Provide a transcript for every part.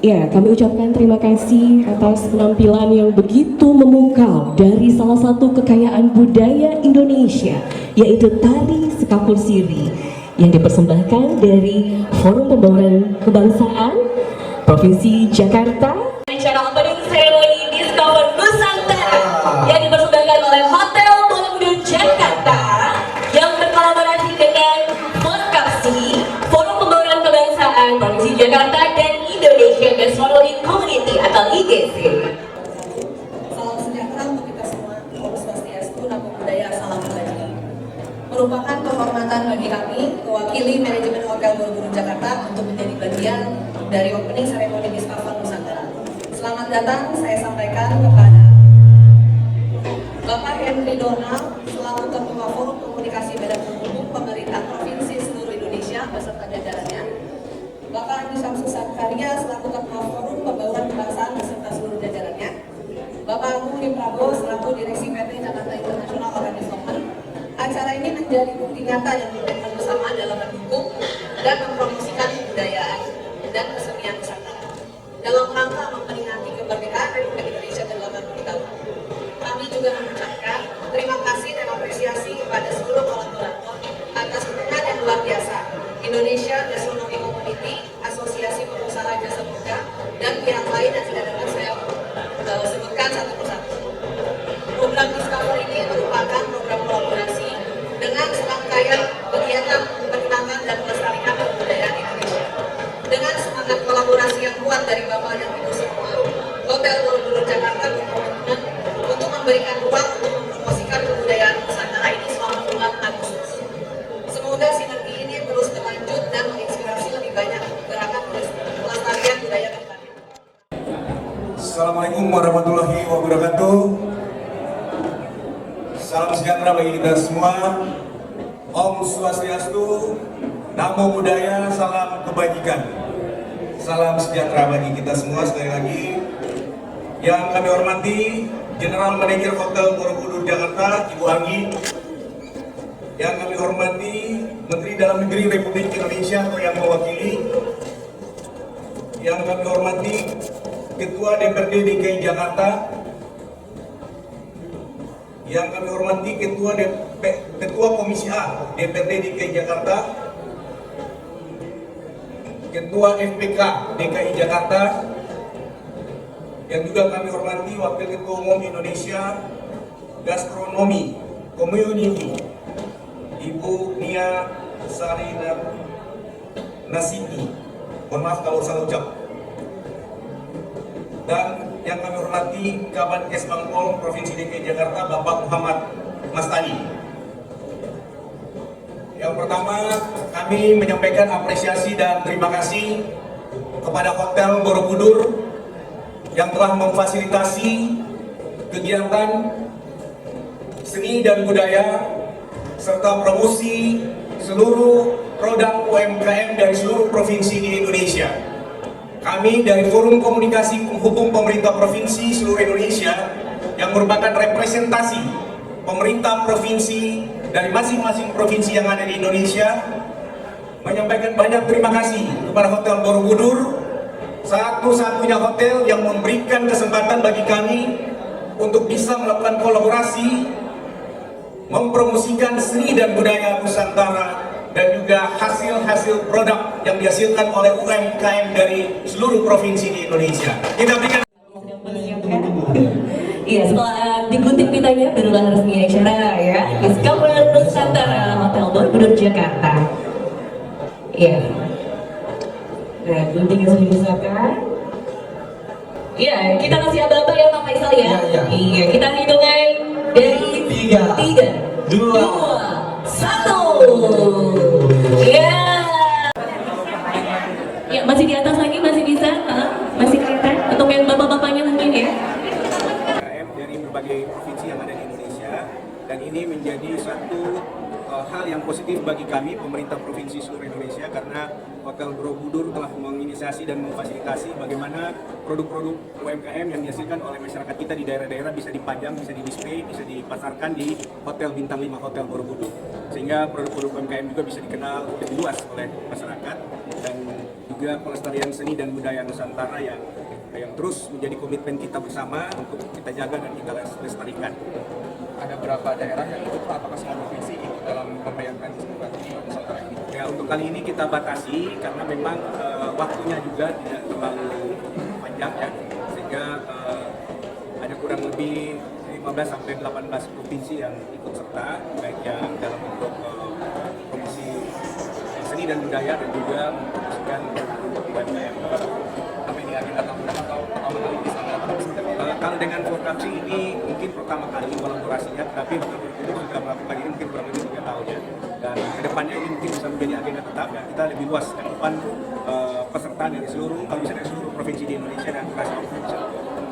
Ya, kami ucapkan terima kasih atas penampilan yang begitu memukau dari salah satu kekayaan budaya Indonesia, yaitu tari sekapur siri yang dipersembahkan dari Forum Pembauran Kebangsaan Provinsi Jakarta. Acara opening ceremony Discover Nusantara yang dipersembahkan oleh Hotel Borobudur Jakarta yang berkolaborasi dengan Forkapsi, Forum Pembauran Kebangsaan Provinsi Jakarta dan Indonesia Gastronomy Community atau IGC. Salam sejahtera untuk kita semua. Om Swastiastu, Namo Buddhaya, Salam Kebajikan. Merupakan kehormatan bagi kami, mewakili manajemen Hotel Borobudur Jakarta untuk menjadi bagian dari opening ceremony Discover Nusantara. Selamat datang, saya sampaikan kepada Bapak Henry Donald selaku Ketua Forum Komunikasi Badan Hukum Pemerintah Provinsi seluruh Indonesia beserta jajarannya. Bapak Andi Samsu Sakarya selaku Ketua Forum Pembauran Kebangsaan beserta seluruh jajarannya. Bapak Agung Prabowo selaku Direksi PT Jakarta International Organ Development. Acara ini menjadi bukti nyata yang kita bersama dalam mendukung dan mempromosikan kebudayaan dan kesenian Nusantara dalam rangka memperingati kemerdekaan Republik Indonesia ke-80 tahun. Kami juga mengucapkan terima kasih dan apresiasi kepada seluruh kolaborator atas dukungan yang luar biasa Indonesia Gastronomy Community, Asosiasi Pengusaha Jasa Marga, dan pihak lain yang tidak dapat saya sebutkan satu persatu. Program Discover ini merupakan program kolaborasi dengan serangkaian kegiatan perkembangan dan pelestarian kebudayaan Indonesia. Dengan semangat kolaborasi yang kuat dari Bapak dan Ibu semua, Hotel Borobudur Jakarta berkomitmen untuk memberikan ruang untuk mempromosikan kebudayaan Nusantara ini selama bulan Agustus. Semoga sinergi ini terus berlanjut dan menginspirasi lebih banyak gerakan pelestarian budaya ke depannya. Assalamualaikum warahmatullahi wabarakatuh. Salam sejahtera bagi kita semua. Om Swastiastu, Namo Buddhaya, Salam Kebajikan. Salam sejahtera bagi kita semua sekali lagi. Yang kami hormati General Manager Hotel Borobudur Jakarta, Ibu Anggi. Yang kami hormati Menteri Dalam Negeri Republik Indonesia atau yang mewakili. Yang kami hormati Ketua DPRD DKI Jakarta. Yang kami hormati Ketua Komisi A DPRD DKI Jakarta. Ketua FPK DKI Jakarta. Yang juga kami hormati Wakil Ketua Umum Indonesia Gastronomy Community, Ibu Nia Sarina Nasiti. Mohon maaf kalau salah ucap. Dan yang kami hormati Kabadkes Bangpol Provinsi DKI Jakarta, Bapak Muhammad Mastani. Yang pertama, kami menyampaikan apresiasi dan terima kasih kepada Hotel Borobudur yang telah memfasilitasi kegiatan seni dan budaya serta promosi seluruh produk UMKM dari seluruh provinsi di Indonesia. Kami dari Forum Komunikasi Hukum Pemerintah Provinsi seluruh Indonesia yang merupakan representasi pemerintah provinsi dari masing-masing provinsi yang ada di Indonesia menyampaikan banyak terima kasih kepada Hotel Borobudur, satu-satunya hotel yang memberikan kesempatan bagi kami untuk bisa melakukan kolaborasi mempromosikan seni dan budaya Nusantara dan juga hasil-hasil produk yang dihasilkan oleh UMKM dari seluruh provinsi di Indonesia. Kita berikan. Iya, setelah digunting pitanya barulah resmi acara ya. Discover Nusantara Hotel Borobudur Jakarta. Iya. Nah, guntingnya sudah disatukan. Iya, kita kasih abang-abang ya Pak Faisal ya. Iya, kita hitungan dari 3, 2, 1. Ya. Ya, masih di atas lagi, masih bisa? Masih kelihatan? Untuk yang bapak-bapaknya mungkin ya. Dari berbagai provinsi yang ada di Indonesia, dan ini menjadi satu hal yang positif bagi kami pemerintah provinsi seluruh Indonesia karena Hotel Borobudur telah menginisiasi dan memfasilitasi bagaimana produk-produk UMKM yang dihasilkan oleh masyarakat kita di daerah-daerah bisa dipajang, bisa di-display, bisa dipasarkan di Hotel Bintang 5 Hotel Borobudur, sehingga produk-produk UMKM juga bisa dikenal lebih luas oleh masyarakat dan juga juga pelestarian seni dan budaya Nusantara yang terus menjadi komitmen kita bersama untuk kita jaga dan kita lestarikan. Ada berapa daerah yang ikut, apakah semua provinsi ikut dalam membayangkan Nusantara ini? Ya, untuk kali ini kita batasi karena memang waktunya juga tidak terlalu panjang ya, sehingga ada kurang lebih 15 sampai 18 provinsi yang ikut serta, baik yang dalam bentuk promosi seni dan budaya dan juga mempromosikan UMKM. Apa ini agenda tahunan atau pertama kali di sana? Kalau dengan Forkapsi ini mungkin pertama kali kolaborasinya, tapi Borobudur sudah melakukan ini mungkin kurang lebih 3 tahun ya. Dan kedepannya ini mungkin bisa menjadi agenda tetap ya, kita lebih luas ke depan peserta dari seluruh, kalau bisa dari seluruh provinsi di Indonesia dan Indonesia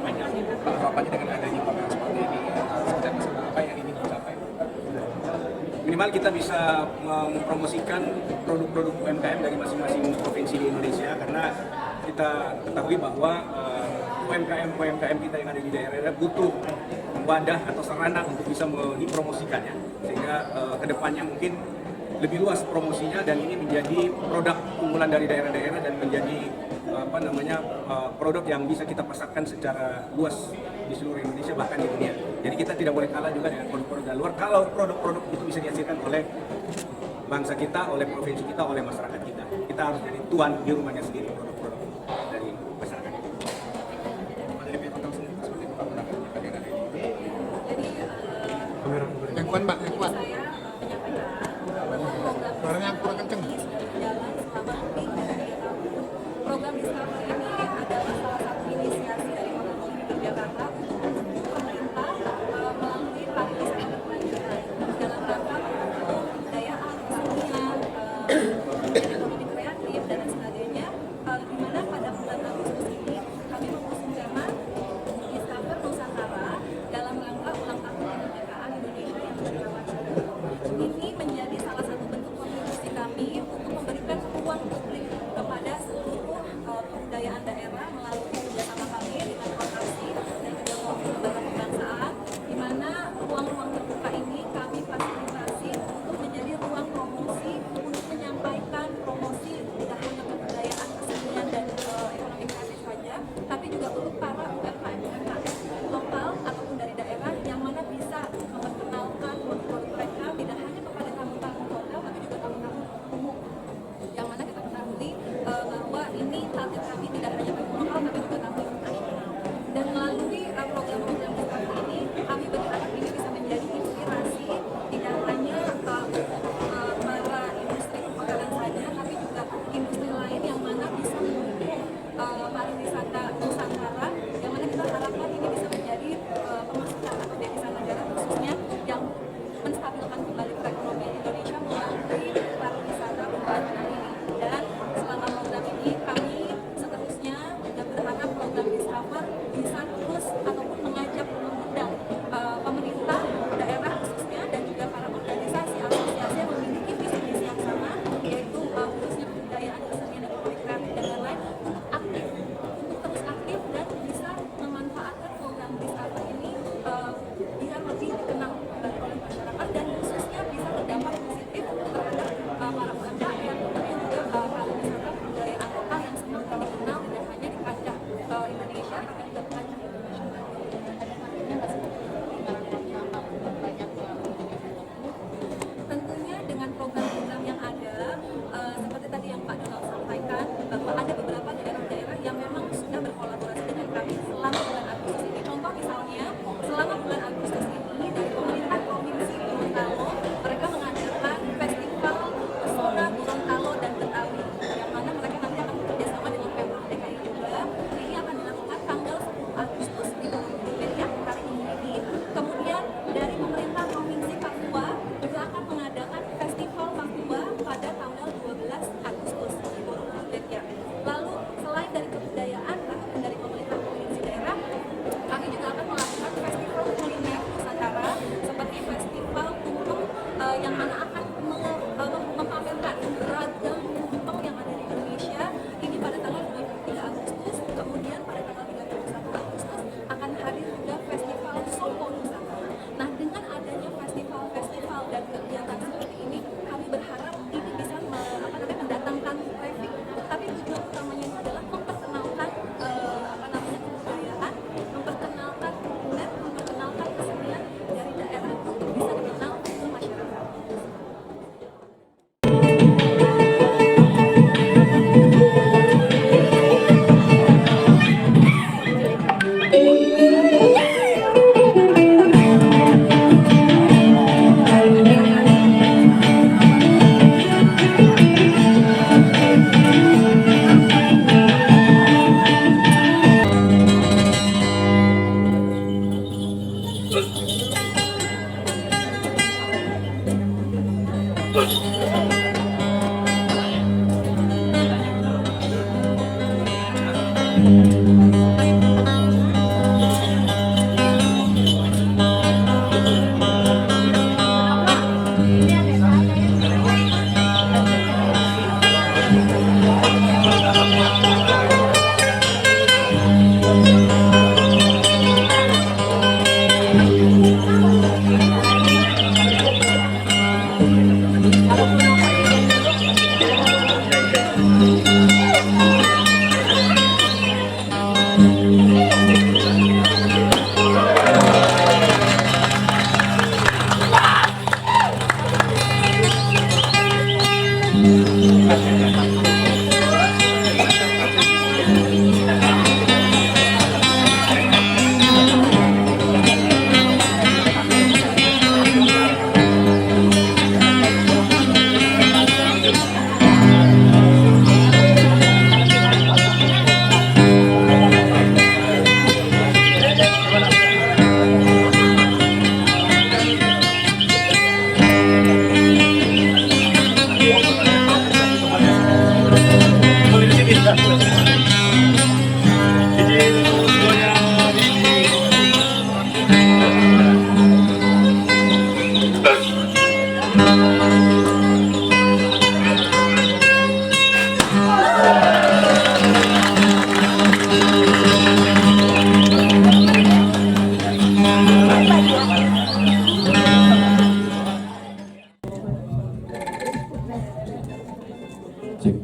banyak. Pak, harapannya dengan adanya pameran seperti ini, sebenarnya apa yang ingin dicapai? Minimal kita bisa mempromosikan produk-produk UMKM dari masing-masing provinsi di Indonesia, karena kita ketahui bahwa UMKM kita yang ada di daerah-daerah butuh wadah atau sarana untuk bisa dipromosikannya, sehingga kedepannya mungkin lebih luas promosinya dan ini menjadi produk unggulan dari daerah-daerah dan menjadi produk yang bisa kita pasarkan secara luas di seluruh Indonesia bahkan di dunia. Jadi kita tidak boleh kalah juga dengan produk-produk dari luar kalau produk-produk itu bisa dihasilkan oleh bangsa kita, oleh provinsi kita, oleh masyarakat kita. Kita harus jadi tuan di rumahnya sendiri produk-produk dari masyarakat kita. Dari pihak hotel sendiri seperti apa menanggapi kehadiran ini? Jadi Yang kuat Mbak, yang kuat. saya menyampaikan program Suaranya kurang kenceng. sudah berjalan selama lebih dari 3 tahun. Program Discover ini adalah salah satu inisiasi dari Hotel Yogyakarta untuk mendukung pemerintah melalui pariwisata berkelanjutan dalam rangka mendukung kebudayaan, kesenian, ekonomi kreatif dan lain sebagainya. Di mana pada bulan Agustus ini kami mengusung tema Discover Nusantara dalam rangka ulang tahun kemerdekaan Indonesia yang ke-85. Ini menjadi salah satu bentuk kontribusi kami untuk memberikan ruang publik kepada seluruh kebudayaan daerah melalui kerjasama kami dengan Forkapsi dan juga Forum Lembaga Kebangsaan, di mana ruang-ruang terbuka ini kami fasilitasi untuk menjadi ruang promosi untuk menyampaikan promosi tidak hanya kebudayaan, kesenian dan ekonomi kreatif saja, tapi juga untuk para UMKM lokal ataupun dari daerah yang mana bisa memperkenalkan produk-produk mereka tidak hanya kepada tamu-tamu hotel tapi juga tamu-tamu umum, yang mana kita ketahui bahwa ini target kami tidak hanya tamu lokal tapi juga tamu internasional. Dan melalui program-program seperti ini kami berharap ini bisa menjadi inspirasi tidak hanya para industri perhotelan saja tapi juga industri lain yang mana bisa mendukung pariwisata Nusantara, yang mana kita harapkan ini bisa menjadi pemasukan atau devisa negara khususnya yang menstabilkan kembali perekonomian Indonesia melalui pariwisata berkelanjutan ini. Dan selama program ini kami seterusnya juga berharap program Discover bisa terus ataupun mengajak mengundang pemerintah daerah khususnya dan juga para organisasi asosiasi yang memiliki visi-visi yang sama, yaitu khususnya kebudayaan, kesenian, ekonomi kreatif dan lain-lain untuk aktif, untuk terus aktif dan bisa memanfaatkan program Discover ini biar lebih dikenal oleh masyarakat dan khususnya bisa berdampak positif terhadap para UMKM dan juga pariwisata kebudayaan lokal yang semakin dikenal tidak hanya di kancah Indonesia tapi juga di kancah internasional. Tentunya dengan program-program yang ada, seperti tadi yang Pak Donald sampaikan, bahwa ada beberapa daerah-daerah yang memang sudah berkolaborasi dengan kami selama bulan Agustus ini. Contoh misalnya, selama bulan Agustus ini dari pemerintah Provinsi Gorontalo, mereka mengadakan festival pesona Gorontalo dan Betawi, yang mana mereka nanti akan bekerjasama dengan Pemprov DKI juga. Ini akan dilakukan tanggal 10 Agustus di Borobudur ya, hari ini. Kemudian dari pemerintah Provinsi Papua juga akan mengadakan festival Papua pada tanggal 12 Agustus di Borobudur ya. Lalu Cek.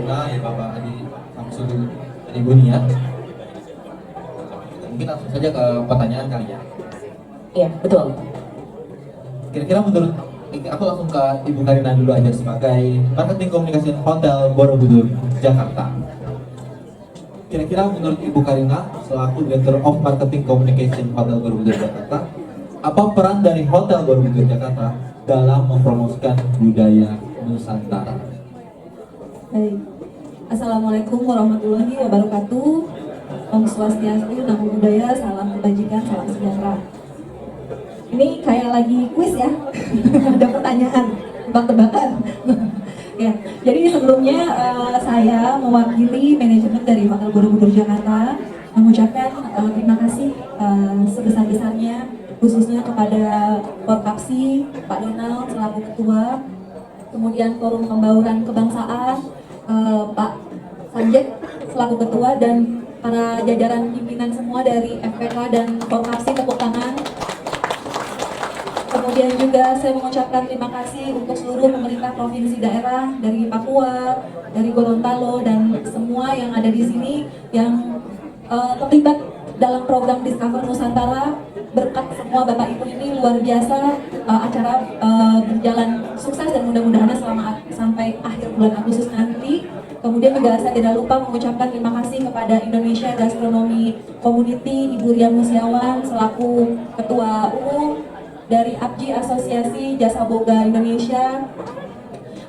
Bukarina, ya Bapak Adi Samsul dan Ibu Nia. Mungkin langsung saja ke pertanyaan kali ya. Iya, betul. Kira-kira menurut, aku langsung ke Ibu Karina dulu aja sebagai marketing komunikasi Hotel Borobudur, Jakarta. Kira-kira menurut Ibu Karina selaku Director of Marketing Communication Hotel Borobudur Jakarta, apa peran dari Hotel Borobudur Jakarta dalam mempromosikan budaya Nusantara? Baik. Assalamualaikum warahmatullahi wabarakatuh. Om Swastiastu, Namo Buddhaya, salam kebajikan, salam sejahtera. Ini kayak lagi kuis ya, ada pertanyaan, tebak-tebakan. Ya, jadi sebelumnya saya mewakili manajemen dari Hotel Borobudur Jakarta mengucapkan terima kasih sebesar-besarnya khususnya kepada Forkapsi, Pak Donald selaku ketua, kemudian Forum Pembauran Kebangsaan, Pak Sanjek selaku ketua, dan para jajaran pimpinan semua dari FPK dan Forkapsi, tepuk tangan. Kemudian juga saya mengucapkan terima kasih untuk seluruh pemerintah provinsi daerah dari Papua, dari Gorontalo, dan semua yang ada di sini yang terlibat dalam program Discover Nusantara. Berkat semua Bapak Ibu ini luar biasa, acara berjalan sukses dan mudah-mudahan selama sampai akhir bulan Agustus nanti. Kemudian juga saya tidak lupa mengucapkan terima kasih kepada Indonesia Gastronomy Community, Ibu Ria Musiawan selaku Ketua Umum dari APJI, Asosiasi Jasa Boga Indonesia.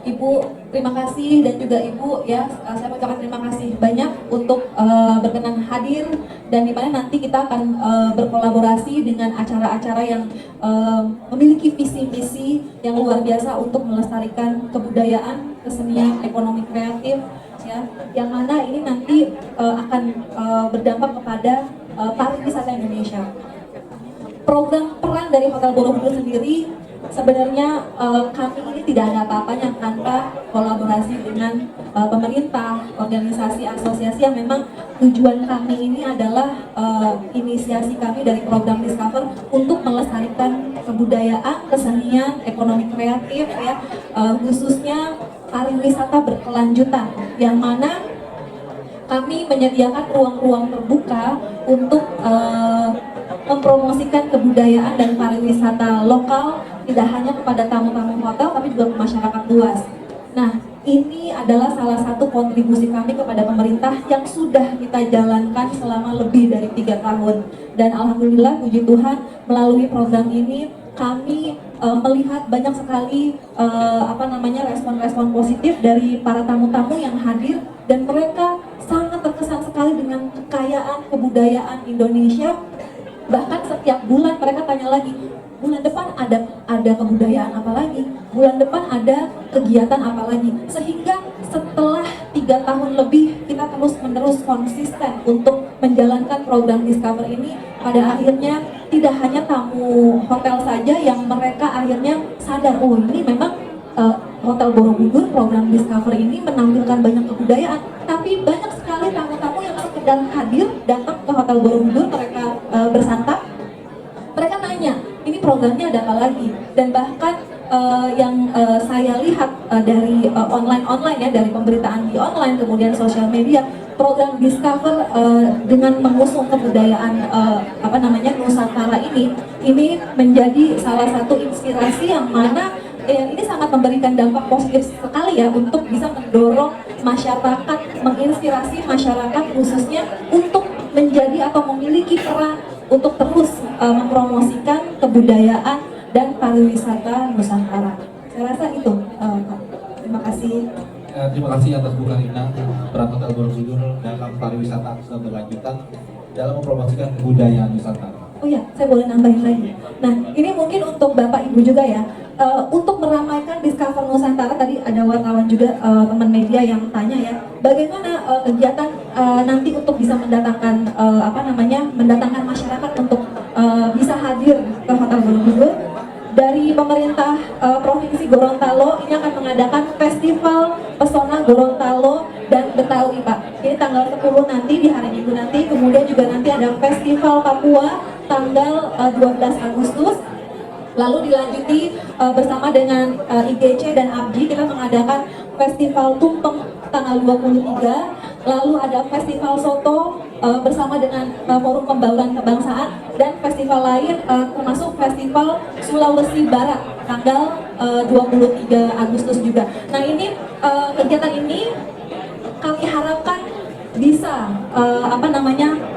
Ibu, terima kasih, dan juga Ibu ya, saya mengucapkan terima kasih banyak untuk berkenan hadir, dan di mana nanti kita akan berkolaborasi dengan acara-acara yang memiliki visi misi yang luar biasa untuk melestarikan kebudayaan, kesenian, ekonomi kreatif ya, yang mana ini nanti akan berdampak kepada pariwisata Indonesia. Program peran dari Hotel Borobudur sendiri sebenarnya kami ini tidak ada apa-apanya tanpa kolaborasi dengan pemerintah, organisasi, asosiasi yang memang tujuan kami ini adalah inisiasi kami dari program Discover untuk melestarikan kebudayaan, kesenian, ekonomi kreatif ya, khususnya pariwisata berkelanjutan, yang mana kami menyediakan ruang-ruang terbuka untuk mempromosikan kebudayaan dan pariwisata lokal, tidak hanya kepada tamu-tamu hotel tapi juga ke masyarakat luas. Nah, ini adalah salah satu kontribusi kami kepada pemerintah yang sudah kita jalankan selama lebih dari 3 tahun. Dan alhamdulillah, puji Tuhan, melalui program ini kami melihat banyak sekali respon-respon positif dari para tamu-tamu yang hadir, dan mereka sangat terkesan sekali dengan kekayaan kebudayaan Indonesia. Bahkan setiap bulan mereka tanya lagi, bulan depan ada kebudayaan apa lagi, bulan depan ada kegiatan apa lagi, sehingga setelah 3 tahun lebih kita terus-menerus konsisten untuk menjalankan program Discover ini. Pada akhirnya tidak hanya tamu hotel saja yang mereka akhirnya sadar, oh ini memang Hotel Borobudur program Discover ini menampilkan banyak kebudayaan, tapi banyak sekali tamu-tamu yang sekedar hadir datang ke Hotel Borobudur, mereka bersantap, mereka nanya ini programnya ada apa lagi. Dan bahkan yang saya lihat dari online ya, dari pemberitaan di online, kemudian sosial media, program Discover dengan mengusung kebudayaan Nusantara ini menjadi salah satu inspirasi yang mana ini sangat memberikan dampak positif sekali ya, untuk bisa mendorong masyarakat, menginspirasi masyarakat khususnya untuk menjadi atau memiliki peran untuk terus mempromosikan kebudayaan dan pariwisata Nusantara. Saya rasa itu, Pak. Terima kasih. Terima kasih atas Bu Karina, peran Hotel Borobudur dalam pariwisata berkelanjutan dalam mempromosikan kebudayaan Nusantara. Oh ya, saya boleh nambahin lagi. Nah, ini mungkin untuk Bapak Ibu juga ya, untuk meramaikan Discover Nusantara. Tadi ada wartawan juga, teman media yang tanya ya, bagaimana kegiatan nanti untuk bisa mendatangkan mendatangkan masyarakat untuk bisa hadir ke Hotel Borobudur. Dari pemerintah Provinsi Gorontalo ini akan mengadakan Festival Pesona Gorontalo dan Betawi, Pak. Ini tanggal 10 nanti, di hari Minggu nanti. Kemudian juga nanti ada Festival Papua tanggal 12 Agustus. Lalu dilanjuti bersama dengan IGC dan APJI, kita mengadakan Festival Tumpeng tanggal 23, lalu ada Festival Soto bersama dengan Forum Pembauran Kebangsaan, dan festival lain termasuk Festival Sulawesi Barat tanggal 23 Agustus juga. Nah ini kegiatan ini kami harapkan bisa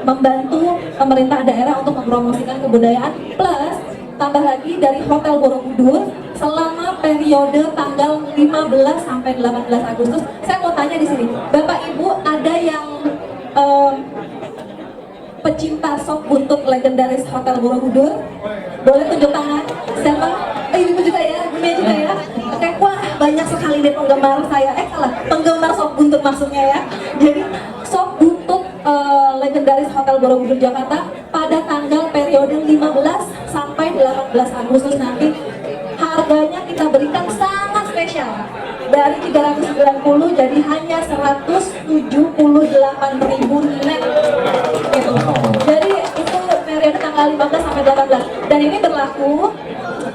membantu pemerintah daerah untuk mempromosikan kebudayaan, plus tambah lagi dari Hotel Borobudur selama periode tanggal 15 sampai 18 Agustus. Saya mau tanya di sini, Bapak Ibu ada yang pecinta sop buntut legendaris Hotel Borobudur? Boleh tunjuk tangan? Siapa? Ibu juga ya, Bumi juga ya. Oke, wah banyak sekali deh penggemar saya. Penggemar sop buntut maksudnya ya. Jadi sop buntut legendaris Hotel Borobudur Jakarta pada tanggal periode 15 sampai 18 Agustus nanti, harganya kita berikan sangat spesial, dari 390 jadi hanya 178.000 net gitu. Jadi itu periode tanggal 15 sampai 18, dan ini berlaku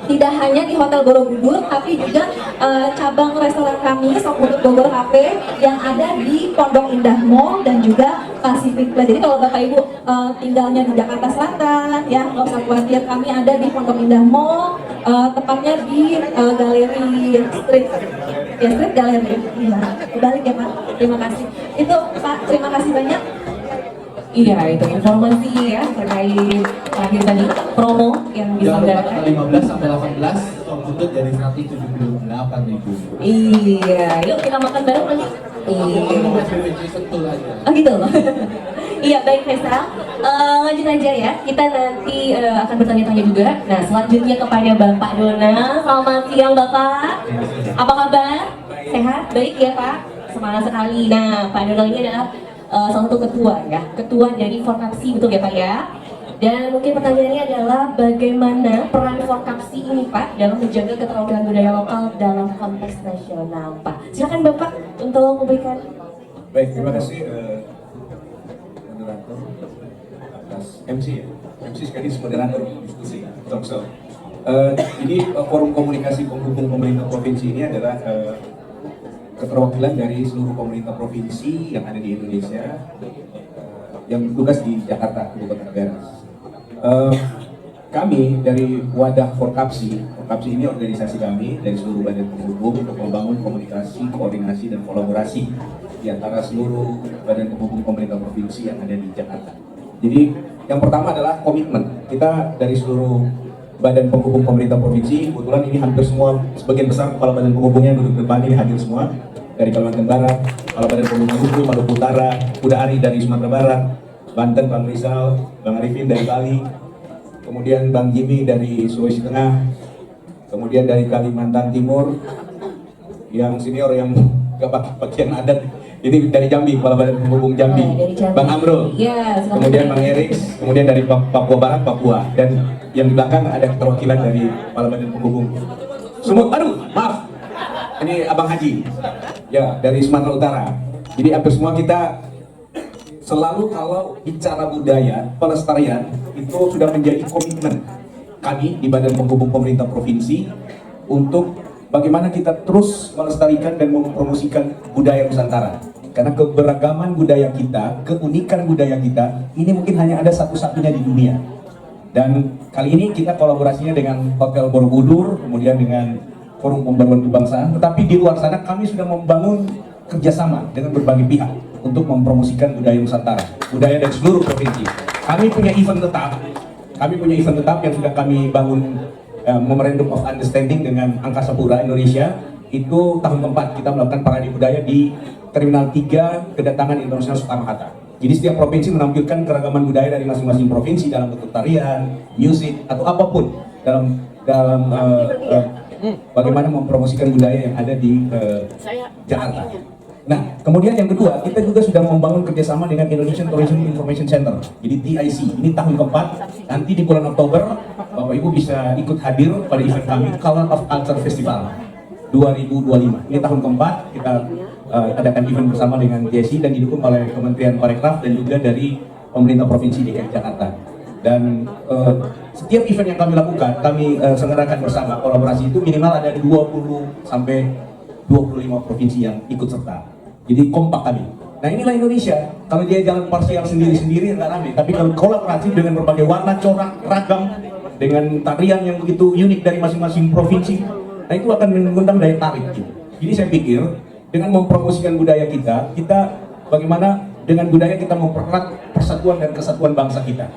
tidak hanya di Hotel Borobudur, tapi juga cabang restoran kami Sop Buntut Bogor Cafe yang ada di Pondok Indah Mall dan juga Pacific Place. Jadi kalau Bapak Ibu tinggalnya di Jakarta Selatan, ya nggak usah khawatir, kami ada di Pondok Indah Mall, tepatnya di Galeri Street. Ya, Street Galeri. Iya, kebalik ya Pak. Terima kasih. Itu Pak, terima kasih banyak. Iya, itu informasi ya terkait terakhir tadi promo yang Jangan lupa diselenggarakan. tanggal 15 sampai 18 sop buntut jadi 178.000. Iya, yuk kita makan bareng nanti. Iya. BPJ Sentul aja. Oh gitu. Iya, baik Faisal. Lanjut aja ya. Kita nanti akan bertanya-tanya juga. Nah, selanjutnya kepada Bapak Dona. Selamat siang Bapak. Apa kabar? Sehat? Baik ya Pak. Semangat sekali. Nah, Pak Dona ini adalah salah satu ketua ya. Ketua dari Forkapsi, betul ya Pak ya? Dan mungkin pertanyaannya adalah bagaimana peran Forkapsi ini Pak dalam menjaga keterampilan budaya lokal dalam konteks nasional Pak. Silakan Bapak untuk memberikan. Baik, terima kasih moderator atas MC ya. MC sekaligus moderator diskusi talk show. Jadi forum komunikasi penghubung pemerintah provinsi ini adalah keterwakilan dari seluruh pemerintah provinsi yang ada di Indonesia yang bertugas di Jakarta, ibu kota negara. Kami dari wadah Forkapsi ini organisasi kami dari seluruh badan penghubung untuk membangun komunikasi, koordinasi, dan kolaborasi di antara seluruh badan penghubung pemerintah provinsi yang ada di Jakarta. Jadi yang pertama adalah komitmen kita dari seluruh badan penghubung pemerintah provinsi. Kebetulan ini hampir semua, sebagian besar kepala badan penghubungnya duduk depan ini hadir semua dari Kalimantan Barat, kepala badan penghubung Bengkulu, Maluku Utara, Kuda Ari dari Sumatera Barat, Banten, Bang Rizal, Bang Arifin dari Bali, kemudian Bang Jimmy dari Sulawesi Tengah, kemudian dari Kalimantan Timur, yang senior yang gak pakai pakaian adat, ini dari Jambi, kepala badan penghubung Jambi, Dari Jambi. Bang Amrul, Ya, kemudian Bang Erik, kemudian dari Papua Barat, Papua, dan yang di belakang ada keterwakilan dari kepala badan penghubung Sumut. Aduh, maaf, ini Abang Haji, ya dari Sumatera Utara. Jadi hampir semua kita selalu kalau bicara budaya, pelestarian itu sudah menjadi komitmen kami di Badan Penghubung Pemerintah Provinsi untuk bagaimana kita terus melestarikan dan mempromosikan budaya Nusantara. Karena keberagaman budaya kita, keunikan budaya kita, ini mungkin hanya ada satu-satunya di dunia. Dan kali ini kita kolaborasinya dengan Hotel Borobudur, kemudian dengan Forum Pembaruan Kebangsaan, tetapi di luar sana kami sudah membangun kerjasama dengan berbagai pihak untuk mempromosikan budaya Nusantara, budaya dari seluruh provinsi. Kami punya event tetap yang sudah kami bangun, Memorandum of Understanding dengan Angkasa Pura Indonesia. Itu tahun keempat kita melakukan parade budaya di Terminal 3 Kedatangan Internasional Soekarno-Hatta. Jadi setiap provinsi menampilkan keragaman budaya dari masing-masing provinsi dalam bentuk tarian, musik, atau apapun dalam bagaimana mempromosikan budaya yang ada di Jakarta. Nah, kemudian yang kedua, kita juga sudah membangun kerjasama dengan Indonesian Tourism Information Center, jadi TIC. Ini tahun keempat, nanti di bulan Oktober, Bapak Ibu bisa ikut hadir pada event kami, Color of Culture Festival 2025. Ini tahun keempat, kita adakan event bersama dengan TIC dan didukung oleh Kementerian Parekraf dan juga dari pemerintah Provinsi DKI Jakarta. Dan setiap event yang kami lakukan, kami selenggarakan bersama, kolaborasi itu minimal ada 20 sampai 25 provinsi yang ikut serta. Jadi kompak kami. Nah inilah Indonesia. Kalau dia jalan parsial sendiri-sendiri nggak rame. Tapi kalau kolaboratif dengan berbagai warna, corak, ragam, dengan tarian yang begitu unik dari masing-masing provinsi, nah itu akan mengundang daya tarik. Gitu. Jadi saya pikir dengan mempromosikan budaya kita bagaimana dengan budaya kita mempererat persatuan dan kesatuan bangsa kita.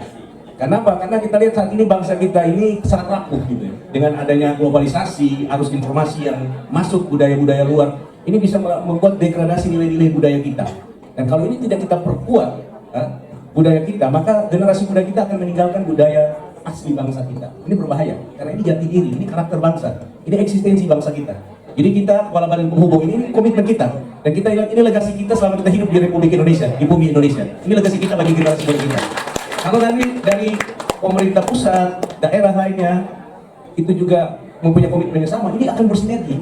Karena apa? Karena kita lihat saat ini bangsa kita ini sangat rapuh gitu ya. Dengan adanya globalisasi, arus informasi yang masuk budaya-budaya luar, ini bisa membuat degradasi nilai-nilai budaya kita. Dan kalau ini tidak kita perkuat budaya kita, maka generasi muda kita akan meninggalkan budaya asli bangsa kita. Ini berbahaya, karena ini jati diri, ini karakter bangsa, ini eksistensi bangsa kita. Jadi kita, Kepala Badan Penghubung ini komitmen kita. Dan kita ingat ini legasi kita selama kita hidup di Republik Indonesia, di bumi Indonesia. Ini legasi kita bagi generasi muda kita. Kalau dari pemerintah pusat, daerah lainnya, itu juga mempunyai komitmen yang sama, ini akan bersinergi.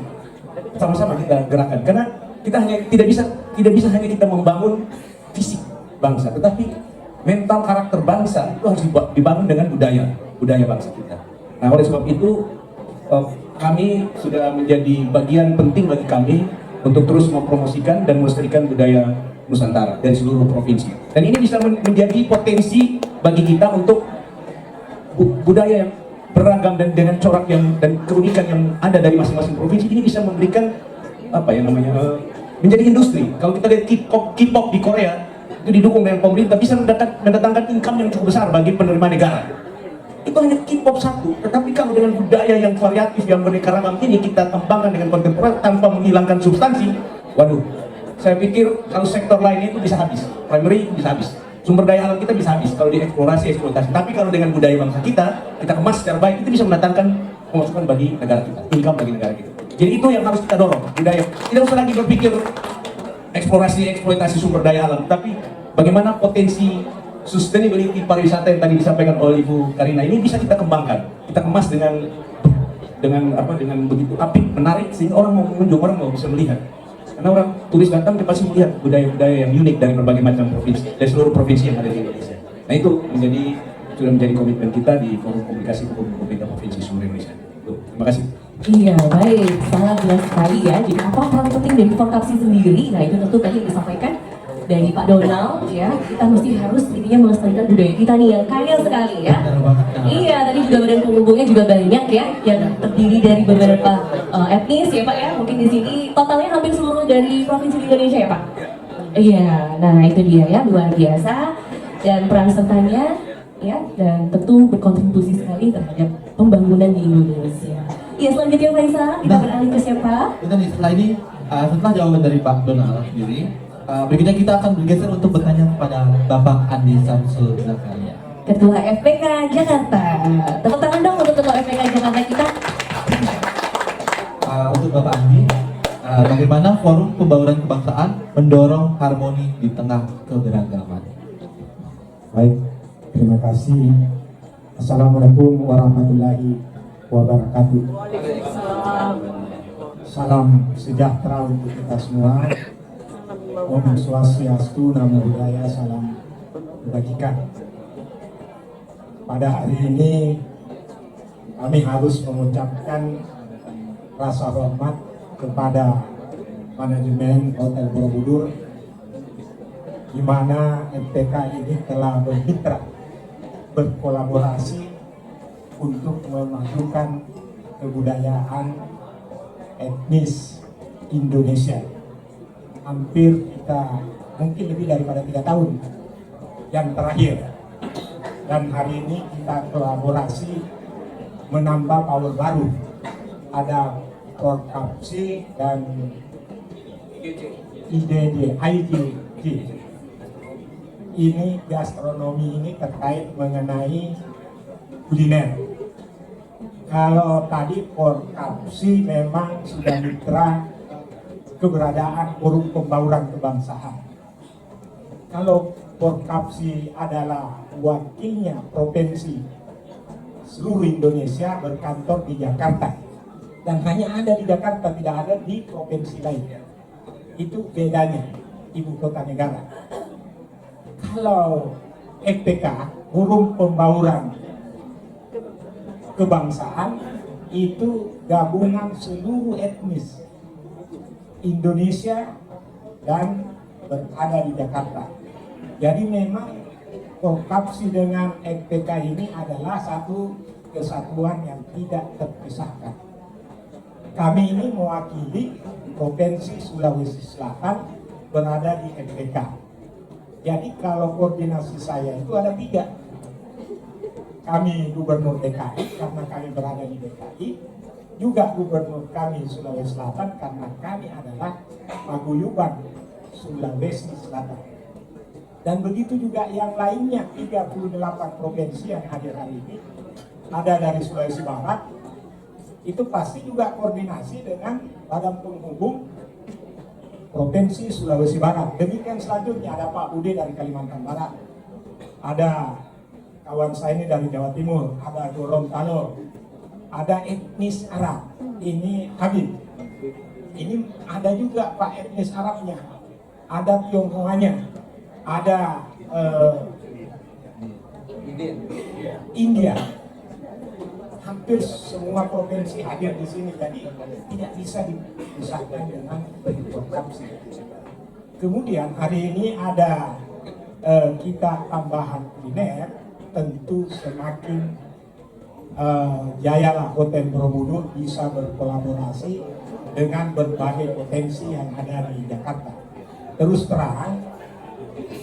Sama-sama kita gerakan. Karena kita hanya tidak bisa hanya kita membangun fisik bangsa, tetapi mental karakter bangsa itu harus dibangun dengan budaya bangsa kita. Nah oleh sebab itu kami sudah menjadi bagian penting bagi kami untuk terus mempromosikan dan melestarikan budaya Nusantara dari seluruh provinsi. Dan ini bisa menjadi potensi bagi kita untuk budaya yang beragam dan dengan corak dan keunikan yang ada dari masing-masing provinsi ini bisa memberikan menjadi industri. Kalau kita lihat K-pop di Korea itu didukung dengan pemerintah bisa mendatangkan income yang cukup besar bagi penerima negara. Itu hanya K-pop satu, tetapi kalau dengan budaya yang variatif yang beraneka ragam ini kita kembangkan dengan kontemporer tanpa menghilangkan substansi, waduh, saya pikir kalau sektor lainnya itu bisa habis, primary itu bisa habis, sumber daya alam kita bisa habis kalau dieksplorasi eksploitasi. Tapi kalau dengan budaya bangsa kita kemas secara baik, itu bisa mendatangkan pemasukan bagi negara kita, income bagi negara kita. Jadi itu yang harus kita dorong, budaya. Tidak usah lagi berpikir eksplorasi eksploitasi sumber daya alam, tapi bagaimana potensi sustainability pariwisata yang tadi disampaikan oleh Ibu Karina ini bisa kita kembangkan, kita kemas dengan begitu apik, menarik sehingga orang mau mengunjung, orang mau bisa melihat. Karena orang turis datang dia pasti melihat budaya-budaya yang unik dari berbagai macam provinsi, dari seluruh provinsi yang ada di Indonesia. Nah itu sudah menjadi komitmen kita di Forum Komunikasi Pemerintah Provinsi seluruh Indonesia. Terima kasih. Iya, baik, sangat jelas sekali ya. Jadi apa peran penting dari Forkapsi sendiri? Nah itu tentu tadi disampaikan dari Pak Donald ya, kita mesti harus intinya melestarikan budaya kita nih yang kaya sekali ya. Iya, tadi juga badan penghubungnya juga banyak ya, yang terdiri dari beberapa etnis ya Pak ya. Mungkin di sini totalnya hampir seluruh dari provinsi di Indonesia ya Pak. Iya, nah itu dia ya, luar biasa dan peran sertanya ya, dan tentu berkontribusi sekali terhadap pembangunan di Indonesia. Iya, selanjutnya Faisal, kita beralih ke siapa? Kita nih setelah ini, setelah jawaban dari Pak Donald sendiri, berikutnya kita akan bergeser untuk bertanya kepada Bapak Andi Samsul Zakaria, Ketua FPK Jakarta. Tepuk tangan dong untuk Ketua FPK Jakarta kita. Untuk Bapak Andi, bagaimana Forum Pembauran Kebangsaan mendorong harmoni di tengah keberagaman? Baik, terima kasih. Assalamualaikum warahmatullahi wabarakatuh. Salam sejahtera untuk kita semua. Om Swastiastu, Namo Buddhaya, salam kebajikan. Pada hari ini kami harus mengucapkan rasa hormat kepada manajemen Hotel Borobudur, di mana FPK ini telah bermitra berkolaborasi untuk memajukan kebudayaan etnis Indonesia. Hampir mungkin lebih daripada 3 tahun yang terakhir, dan hari ini kita kolaborasi menambah power baru, ada Forkapsi dan IGJ. Ini gastronomi ini terkait mengenai kuliner. Kalau tadi Forkapsi memang sudah mitra keberadaan Forum Pembauran Kebangsaan. Kalau Forkapsi adalah wakilnya provinsi seluruh Indonesia berkantor di Jakarta, dan hanya ada di Jakarta, tidak ada di provinsi lain. Itu bedanya ibu kota negara. Kalau FPK, Forum Pembauran Kebangsaan, itu gabungan seluruh etnis Indonesia dan berada di Jakarta. Jadi memang Korkapsi dengan FPK ini adalah satu kesatuan yang tidak terpisahkan. Kami ini mewakili Provinsi Sulawesi Selatan berada di FPK. Jadi kalau koordinasi saya itu ada 3. Kami Gubernur DKI karena kami berada di DKI, juga Gubernur kami Sulawesi Selatan karena kami adalah paguyuban Sulawesi Selatan. Dan begitu juga yang lainnya 38 provinsi yang hadir hari ini, ada dari Sulawesi Barat, itu pasti juga koordinasi dengan Badan Penghubung Provinsi Sulawesi Barat. Demikian selanjutnya ada Pak Budi dari Kalimantan Barat, ada kawan saya ini dari Jawa Timur, ada Gorontalo, ada etnis Arab, ini Habib, ini ada juga Pak etnis Arabnya, ada Tionghoanya, ada India. Hampir semua provinsi hadir di sini, jadi tidak bisa dipisahkan dengan Korkapsi. Kemudian hari ini ada kita tambahan kuliner, tentu semakin jayalah Hotel Borobudur bisa berkolaborasi dengan berbagai potensi yang ada di Jakarta. Terus terang,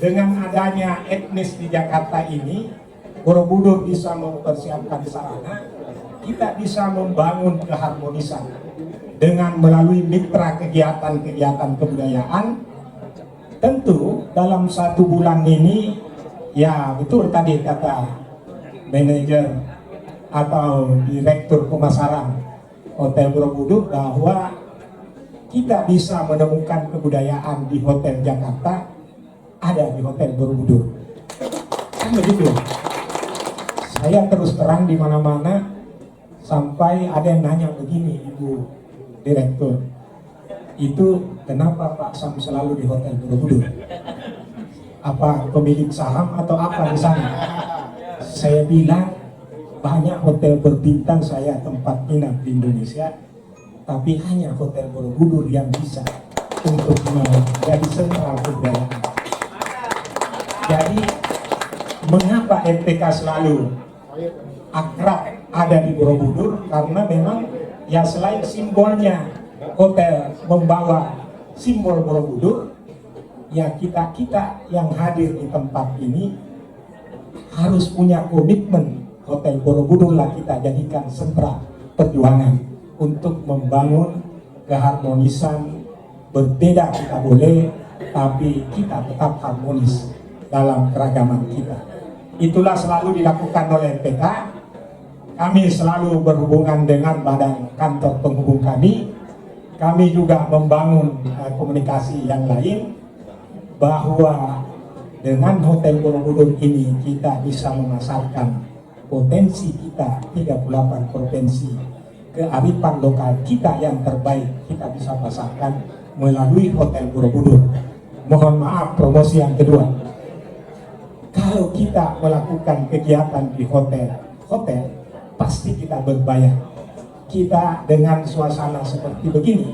dengan adanya etnis di Jakarta ini, Borobudur bisa mempersiapkan sarana, kita bisa membangun keharmonisan dengan melalui mitra kegiatan-kegiatan kebudayaan. Tentu dalam 1 bulan ini, ya betul tadi kata manajer atau direktur pemasaran Hotel Borobudur bahwa kita bisa menemukan kebudayaan di Hotel Jakarta ada di Hotel Borobudur. Kan begitu. Saya terus terang di mana-mana sampai ada yang nanya begini, Ibu Direktur, itu kenapa Pak Sam selalu di Hotel Borobudur? Apa pemilik saham atau apa di sana? Saya bilang banyak hotel berbintang saya tempat nginap di Indonesia, tapi hanya Hotel Borobudur yang bisa untuk menjadi sentral kebudayaan. Jadi mengapa FPK selalu akrab ada di Borobudur? Karena memang ya selain simbolnya hotel membawa simbol Borobudur, ya kita yang hadir di tempat ini harus punya komitmen. Hotel Borobudur lah kita jadikan sentra perjuangan untuk membangun keharmonisan. Berbeda kita boleh, tapi kita tetap harmonis dalam keragaman kita. Itulah selalu dilakukan oleh FPK. Kami selalu berhubungan dengan badan kantor penghubung kami. Kami juga membangun komunikasi yang lain, bahwa dengan Hotel Borobudur ini kita bisa memasarkan potensi kita 38 provinsi, kearifan lokal kita yang terbaik kita bisa pasarkan melalui Hotel Borobudur. Mohon maaf, promosi yang kedua, kalau kita melakukan kegiatan di hotel pasti kita berbayar. Kita dengan suasana seperti begini,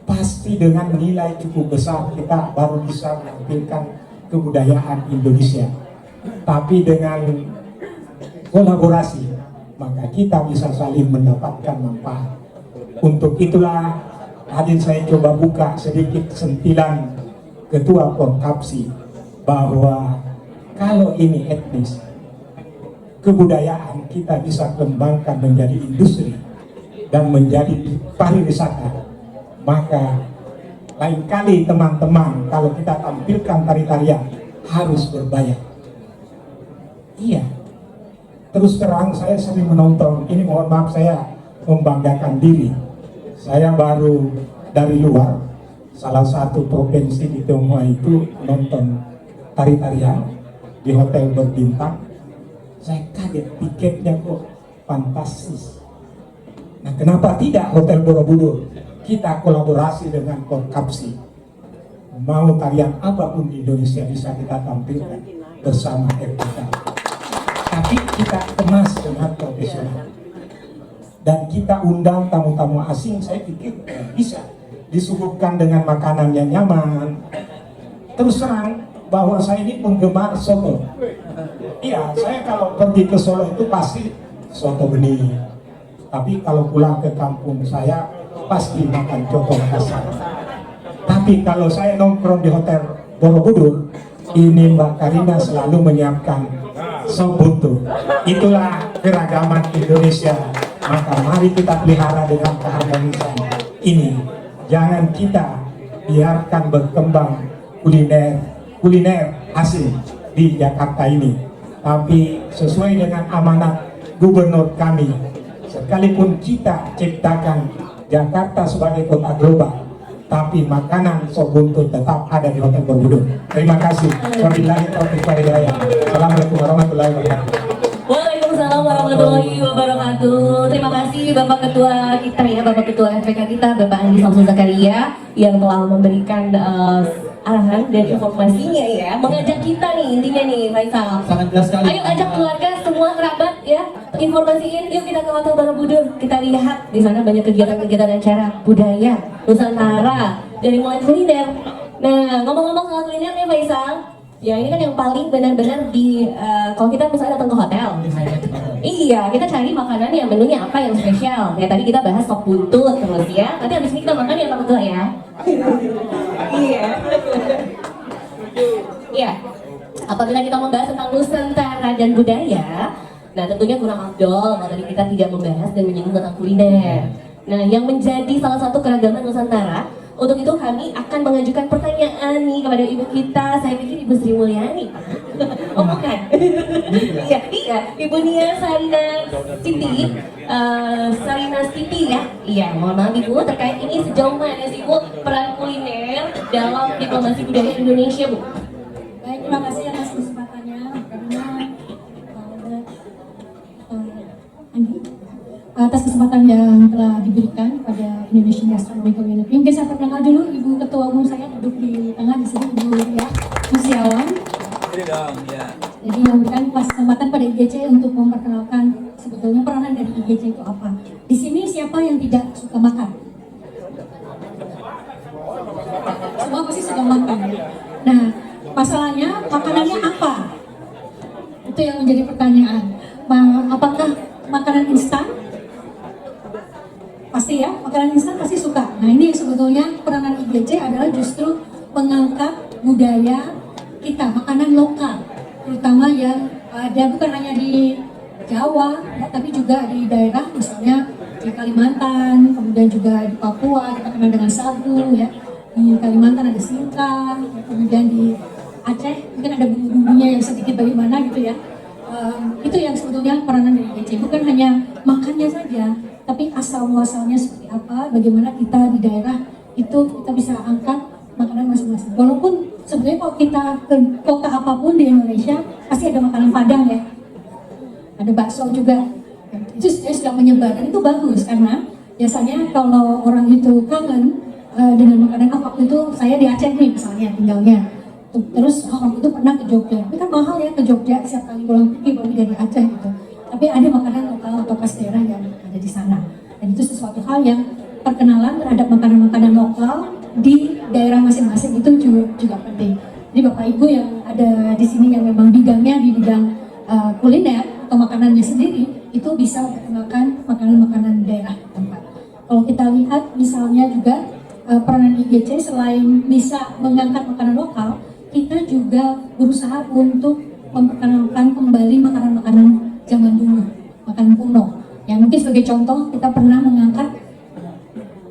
pasti dengan nilai cukup besar kita baru bisa menampilkan kebudayaan Indonesia. Tapi dengan kolaborasi, maka kita bisa saling mendapatkan manfaat. Untuk itulah hadir saya coba buka sedikit sentilan Ketua Korkapsi, bahwa kalau ini etnis, kebudayaan kita bisa kembangkan menjadi industri dan menjadi pariwisata. Maka lain kali teman-teman kalau kita tampilkan tari-tarian harus berbayar. Iya, terus terang saya sering menonton, ini mohon maaf saya membanggakan diri, saya baru dari luar salah satu provinsi di Tionghoa itu nonton tari-tarian di hotel berbintang. Saya kaget, tiketnya kok fantastis. Nah, kenapa tidak Hotel Borobudur kita kolaborasi dengan Korkapsi, mau tarian apapun di Indonesia bisa kita tampilkan bersama FPK, tapi kita kemas dengan profesional dan kita undang tamu-tamu asing. Saya pikir bisa disuguhkan dengan makanan yang nyaman. Terus terang bahwa saya ini penggemar soto. Iya, saya kalau pergi ke Solo itu pasti soto benih. Tapi kalau pulang ke kampung saya pasti makan coto Makassar. Tapi kalau saya nongkrong di Hotel Borobudur, ini Mbak Karina selalu menyiapkan sop buntu. Itulah keragaman Indonesia. Maka mari kita pelihara dengan keharmonisan ini. Jangan kita biarkan berkembang kuliner asing di Jakarta ini. Tapi sesuai dengan amanat gubernur kami, sekalipun kita ciptakan Jakarta sebagai kota global, tapi makanan sop buntu tetap ada di Hotel Borobudur. Terima kasih. Wabillahi taufiq wal hidayah. Assalamualaikum warahmatullahi wabarakatuh. Waalaikumsalam warahmatullahi wabarakatuh. Terima kasih Bapak Ketua kita ya, Bapak Ketua FPK kita, Bapak Andi Samsul Zakaria yang telah memberikan arahan dan informasinya ya, mengajak kita nih intinya nih Faisal. Sangat jelas sekali. Ayo ajak keluarga semua kerabat ya, informasiin yuk kita ke Hotel Borobudur. Kita lihat di sana banyak kegiatan-kegiatan acara budaya Nusantara dari mulai kuliner. Nah ngomong-ngomong soal kuliner nih Faisal, ya ini kan yang paling benar-benar di kalau kita misalnya datang ke hotel, iya kita cari makanan yang menunya apa yang spesial. Ya tadi kita bahas sop buntut terus ya. Nanti habis ini kita makan ya Pak Ketua ya. Iya. Iya. Apabila kita membahas tentang Nusantara dan budaya, nah tentunya kurang afdol kalau tadi kita tidak membahas dan menyinggung tentang kuliner. Nah yang menjadi salah satu keragaman Nusantara. Untuk itu kami akan mengajukan pertanyaan nih kepada ibu kita. Saya pikir Ibu Sri Mulyani. Oh bukan. Iya, Ibu Nia Sarina Siti, Sarina Siti ya. Iya, mohon maaf Ibu terkait ini sejauh mana sih Bu peran kuliner dalam diplomasi budaya Indonesia Bu? Baik, terima kasih atas kesempatannya karena Andi atas kesempatan yang telah diberikan pada Indonesian Gastronomy Community. Mungkin saya perkenalkan dulu Ibu Ketua Umum saya duduk di tengah di sini, Ibu ya Musiawan. Jadi memberikan kesempatan pada IGC untuk memperkenalkan sebetulnya peranan dari IGC itu apa. Di sini siapa yang tidak suka makan? Semua pasti suka makan. Nah, masalahnya makanannya apa? Itu yang menjadi pertanyaan. Apakah makanan instan? Pasti ya, makanan instan pasti suka. Nah ini sebetulnya peranan IGC adalah justru mengangkat budaya kita, makanan lokal, terutama yang ada bukan hanya di Jawa, ya, tapi juga di daerah misalnya di Kalimantan, kemudian juga di Papua kita kenal dengan sagu, ya. Di Kalimantan ada singkang, ya, kemudian di Aceh mungkin ada bumbu-bumbunya yang sedikit bagaimana gitu ya. Itu yang sebetulnya peranan dari IGC, bukan hanya makannya saja, tapi asal-muasalnya seperti apa, bagaimana kita di daerah itu kita bisa angkat makanan masing-masing. Walaupun sebenarnya kalau kita ke kota apapun di Indonesia pasti ada makanan Padang ya, ada bakso juga. Itu sudah menyebar dan itu bagus karena biasanya kalau orang itu kangen dengan makanan waktu itu saya di Aceh nih misalnya tinggalnya. Terus waktu itu pernah ke Jogja, tapi kan mahal ya ke Jogja setiap kali pulang pergi baru dari Aceh gitu. Tapi ada makanan lokal atau khas daerah yang ada di sana. Dan itu sesuatu hal yang perkenalan terhadap makanan-makanan lokal di daerah masing-masing itu juga penting. Jadi Bapak Ibu yang ada di sini yang memang bidangnya di bidang kuliner atau makanannya sendiri itu bisa memperkenalkan makanan-makanan daerah tempat. Kalau kita lihat misalnya juga peranan IGC selain bisa mengangkat makanan lokal, kita juga berusaha untuk memperkenalkan kembali makanan-makanan zaman dulu, makanan kuno. Ya mungkin sebagai contoh kita pernah mengangkat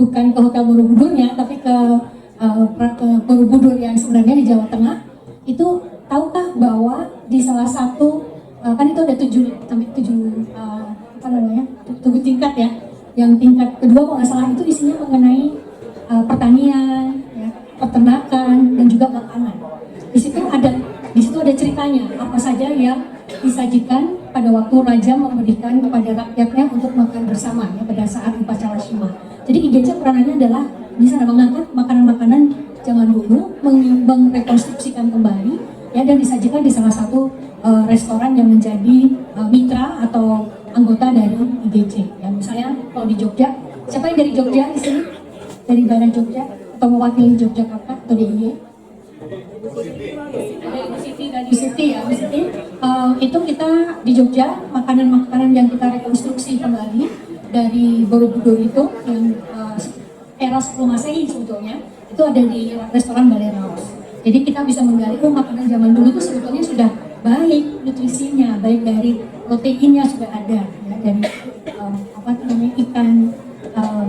bukan ke Hotel Borobudurnya, tapi ke Borobudur yang sebenarnya di Jawa Tengah. Itu tahukah bahwa di salah satu kan itu ada 7 tingkat ya. Yang tingkat kedua kalau nggak salah itu isinya mengenai pertanian, ya, peternakan dan juga makanan. Di situ ada ceritanya apa saja yang disajikan pada waktu raja memberikan kepada rakyatnya untuk makan bersama ya pada saat upacara Shima. Jadi IGC peranannya adalah bisa mengangkat makanan-makanan zaman dulu, merekonstruksikan kembali ya dan disajikan di salah satu restoran yang menjadi mitra atau anggota dari IGC. Ya misalnya kalau di Jogja, siapa yang dari Jogja di sini? dari daerah Jogja atau mewakili Yogyakarta atau DIY? Bu Siti ya, Bu Siti. Itu kita di Jogja, makanan-makanan yang kita rekonstruksi kembali dari Borobudur itu yang era 10 Masehi sebetulnya, itu ada di restoran Balai Raus. Jadi kita bisa menggali, makanan zaman dulu itu sebetulnya sudah baik nutrisinya, baik dari proteinnya sudah ada, ya, dari ikan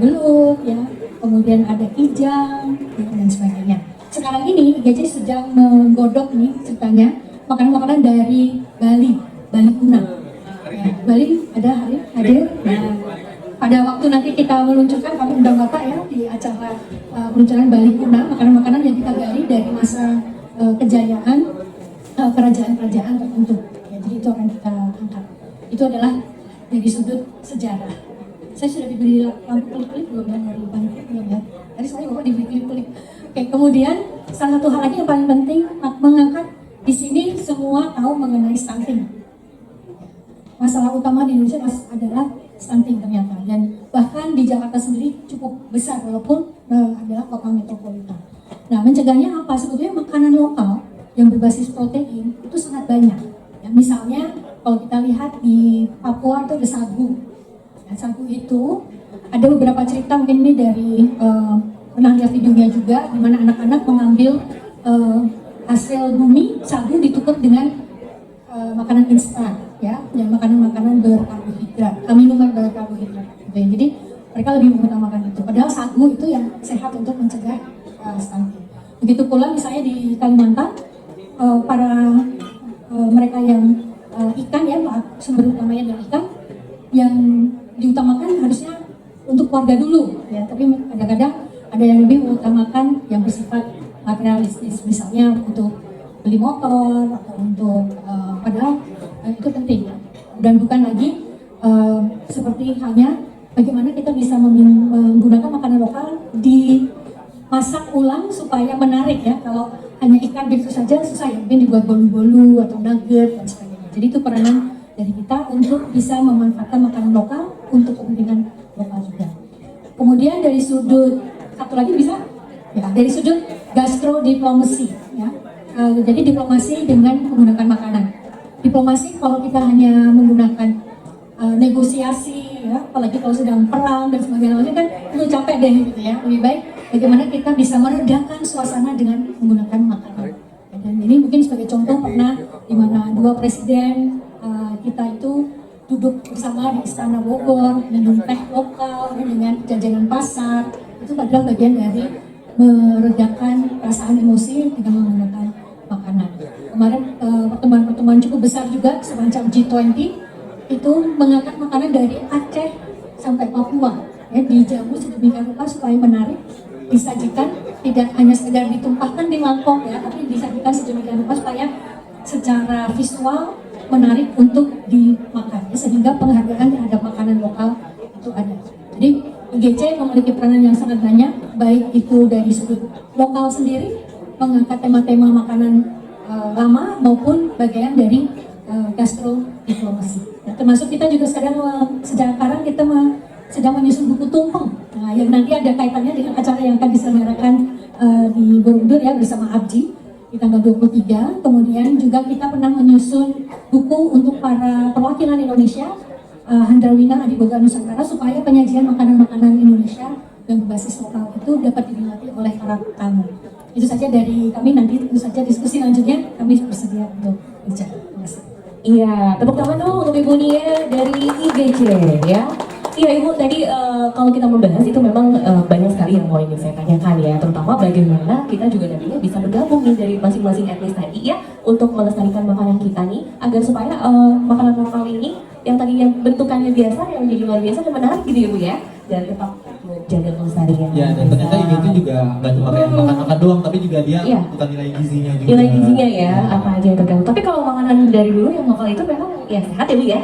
belut, ya, kemudian ada kijang, ya, dan sebagainya. Sekarang ini IGC sedang menggodok nih ceritanya makanan-makanan dari Bali kuna. Ya, Bali ada hadir. Nah, pada waktu nanti kita meluncurkan, kami undang Bapak ya di acara peluncuran Bali kuna, makanan-makanan yang kita gali dari masa kejayaan kerajaan-kerajaan tertentu. Ya, jadi itu akan kita angkat. Itu adalah dari sudut sejarah. Saya sudah diberi lampu kelip-kelip belum ya dari panitia belum ya? Tadi saya Bapak diberi kelip-kelip. Oke, kemudian salah satu hal lagi yang paling penting mengangkat di sini semua tahu mengenai stunting. Masalah utama di Indonesia adalah stunting ternyata, dan bahkan di Jakarta sendiri cukup besar walaupun adalah kota metropolitan. Nah, mencegahnya apa? Sebetulnya makanan lokal yang berbasis protein itu sangat banyak. Ya, misalnya kalau kita lihat di Papua itu ada sagu. Nah, sagu itu ada beberapa cerita, mungkin ini dari pernah lihat videonya juga, di mana anak-anak mengambil hasil bumi sagu ditukar dengan makanan instan, ya, dan makanan-makanan berkarbohidrat, minuman berkarbohidrat. Gitu ya. Jadi mereka lebih mengutamakan itu. Padahal sagu itu yang sehat untuk mencegah stunting. Begitu pula misalnya di Kalimantan, para mereka yang ikan ya, sumber utamanya adalah ikan, yang diutamakan harusnya untuk keluarga dulu, ya. Tapi kadang-kadang ada yang lebih mengutamakan yang bersifat materialistis, misalnya untuk beli motor atau untuk padahal itu penting, dan bukan lagi seperti hanya bagaimana kita bisa menggunakan makanan lokal dimasak ulang supaya menarik, ya. Kalau hanya ikan begitu saja susah, ya, mungkin dibuat bolu-bolu atau nugget dan sebagainya. Jadi itu peranan dari kita untuk bisa memanfaatkan makanan lokal untuk kepentingan lokal juga. Kemudian dari sudut satu lagi bisa, ya, dari sudut gastrodiplomasi, ya. Jadi diplomasi dengan menggunakan makanan. Diplomasi kalau kita hanya menggunakan negosiasi, ya, apalagi kalau sedang perang dan sebagainya, kan itu capek deh gitu ya. Lebih baik bagaimana kita bisa meredakan suasana dengan menggunakan makanan. Dan ini mungkin sebagai contoh pernah di mana dua presiden kita itu duduk bersama di Istana Bogor, minum teh lokal dengan jajanan pasar. Itu adalah bagian dari meredakan perasaan emosi dengan menggunakan makanan. Kemarin pertemuan-pertemuan cukup besar juga semacam G20 itu mengangkat makanan dari Aceh sampai Papua, ya, dijamu sedemikian rupa supaya menarik, disajikan tidak hanya sekedar ditumpahkan di mangkok, ya, tapi disajikan sedemikian rupa supaya secara visual menarik untuk dimakan, ya, sehingga penghargaan terhadap makanan lokal itu ada. Jadi IGC memiliki peranan yang sangat banyak, baik itu dari sudut lokal sendiri, mengangkat tema-tema makanan lama, maupun bagian dari gastrodiplomasi. Nah, termasuk kita juga sekarang kita sedang menyusun buku tumpeng, nah, yang nanti ada kaitannya dengan acara yang akan diselenggarakan di Borobudur, ya, bersama Abdi di tanggal 23. Kemudian juga kita pernah menyusun buku untuk para perwakilan Indonesia, Handrawina Adiboga Nusantara, supaya penyajian makanan-makanan Indonesia yang berbasis lokal itu dapat dinikmati oleh para tamu. Itu saja dari kami, nanti tentu saja diskusi lanjutnya kami bersedia untuk bicara. Terima kasih. Iya, tepuk tangan dong untuk Ibu Nia dari IGC, ya. Iya Ibu, tadi kalau kita membahas itu memang banyak sekali yang mau ingin saya tanyakan, ya, terutama bagaimana kita juga nantinya bisa bergabung nih dari masing-masing etnis tadi, ya, untuk melestarikan makanan kita nih, agar supaya makanan lokal ini yang tadinya bentukannya biasa, yang menjadi luar biasa dan menarik gitu ya Bu, ya, dan tetap menjaga kelestarian. Ya, dan ternyata IGC juga nggak cuma kayak makan-makan doang, tapi juga dia bukan nilai gizinya juga. Nilai gizinya ya, apa aja yang tergabung. Tapi kalau makanan dari dulu yang lokal itu memang ya sehat ya Bu, ya.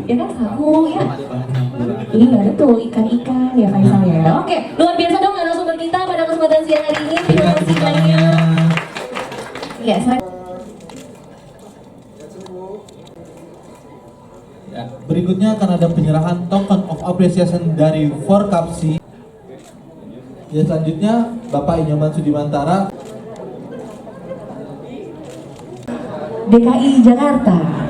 Ya kan, sagu, ya. Iya betul, ikan-ikan ya Faisal, ya. Oke, luar biasa dong narasumber kita pada kesempatan siang hari ini. Terima kasih banyak. Ya, Ya, berikutnya akan ada penyerahan token of appreciation dari Forkapsi. Dan selanjutnya Bapak Inyoman Sudimantara. DKI Jakarta.